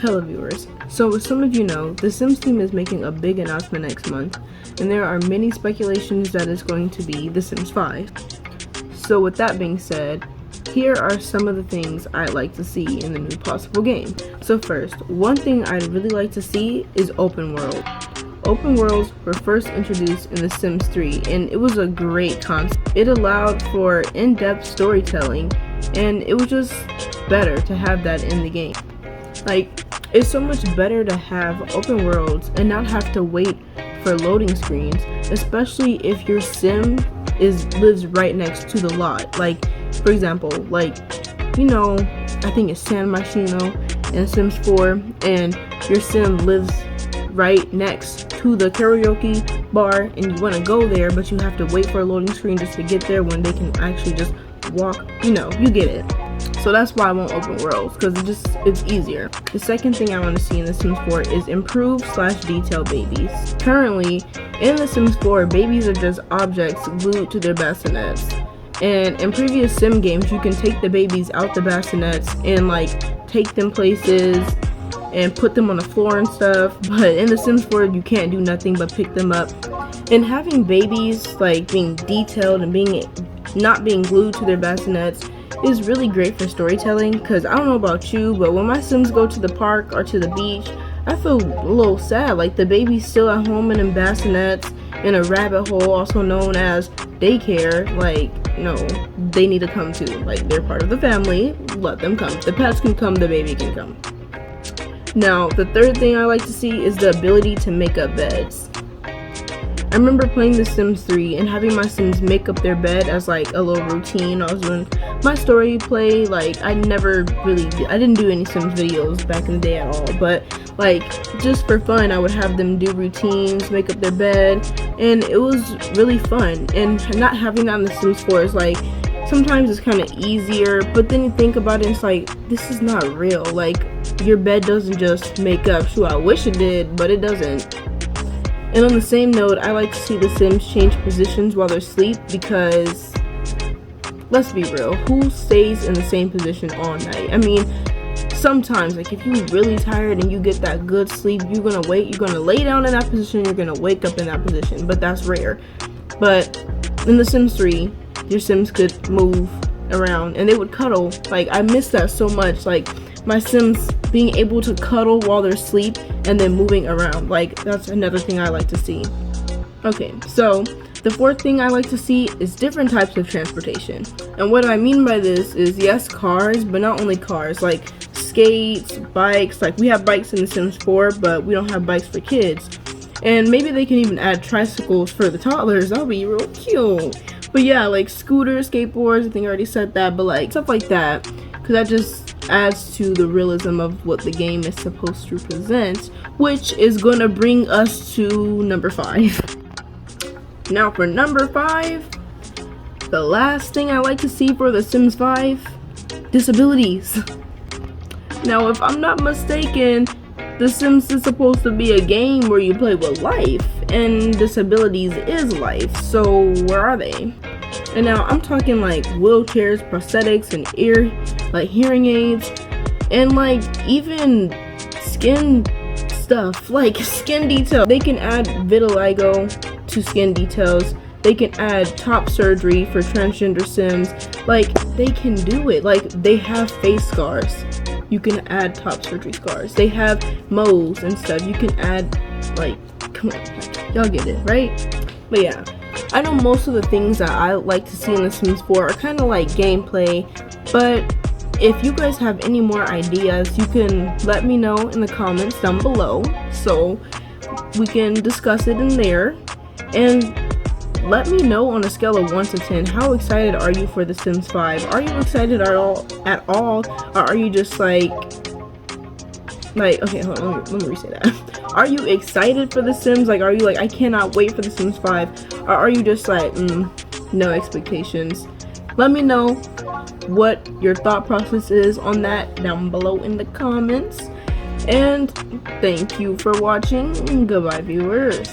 Hello viewers. So as some of you know, the Sims team is making a big announcement next month, and there are many speculations that it's going to be The Sims 5. So with that being said, here are some of the things I'd like to see in the new possible game. So first, one thing I'd really like to see is open world. Open worlds were first introduced in The Sims 3, and it was a great concept. It allowed for in-depth storytelling, and it was just better to have that in the game. Like, it's so much better to have open worlds and not have to wait for loading screens, especially if your sim lives right next to the lot. Like, for example, I think it's San Martino in Sims 4, and your sim lives right next to the karaoke bar, and you want to go there, but you have to wait for a loading screen just to get there when they can actually just walk. You get it. So that's why I want open worlds, because it's easier. The second thing I want to see in The Sims 4 is improved/detail babies. Currently, in The Sims 4, babies are just objects glued to their bassinets. And in previous sim games, you can take the babies out the bassinets and take them places and put them on the floor and stuff. But in The Sims 4, you can't do nothing but pick them up. And having babies being detailed and not being glued to their bassinets is really great for storytelling, because I don't know about you, but when my Sims go to the park or to the beach, I feel a little sad. Like, the baby's still at home and in bassinets in a rabbit hole, also known as daycare. No, they need to come too. They're part of the family, let them come. The pets can come, the baby can come. Now, the third thing I like to see is the ability to make up beds. I remember playing The Sims 3 and having my Sims make up their bed as a little routine. I was doing my story play. I didn't do any Sims videos back in the day at all, but just for fun, I would have them do routines, make up their bed, and it was really fun. And not having that in The Sims 4 is sometimes it's kind of easier, but then you think about it, it's this is not real. Your bed doesn't just make up. Sure, I wish it did, but it doesn't. And on the same note, I like to see the Sims change positions while they're asleep, because let's be real, who stays in the same position all night? I mean, sometimes if you're really tired and you get that good sleep, you're gonna lay down in that position, you're gonna wake up in that position, but that's rare. But in The Sims 3, your Sims could move around and they would cuddle. I miss that so much. My Sims being able to cuddle while they're asleep and then moving around. That's another thing I like to see. Okay, so the fourth thing I like to see is different types of transportation. And what I mean by this is, yes, cars, but not only cars, skates, bikes. We have bikes in The Sims 4, but we don't have bikes for kids. And maybe they can even add tricycles for the toddlers. That'll be real cute. But yeah, scooters, skateboards, I think I already said that, but stuff like that, because that just adds to the realism of what the game is supposed to present, which is going to bring us to number 5. Now for number 5, the last thing I like to see for The Sims 5, disabilities. Now, if I'm not mistaken, The Sims is supposed to be a game where you play with life, and disabilities is life, so where are they? And now I'm talking wheelchairs, prosthetics, and hearing aids, and even skin stuff, skin detail. They can add vitiligo to skin details. They can add top surgery for transgender Sims. They can do it. They have face scars. You can add top surgery scars. They have moles and stuff. You can add, come on, y'all get it, right? But yeah, I know most of the things that I like to see in The Sims 4 are kind of gameplay, but if you guys have any more ideas, you can let me know in the comments down below, so we can discuss it in there. And let me know on a scale of 1 to 10, how excited are you for The Sims 5? Are you excited at all, or are you just okay, hold on, let me reset that. Are you excited for The Sims? Are you I cannot wait for The Sims 5? Or are you just no expectations? Let me know what your thought process is on that down below in the comments. And thank you for watching. Goodbye, viewers.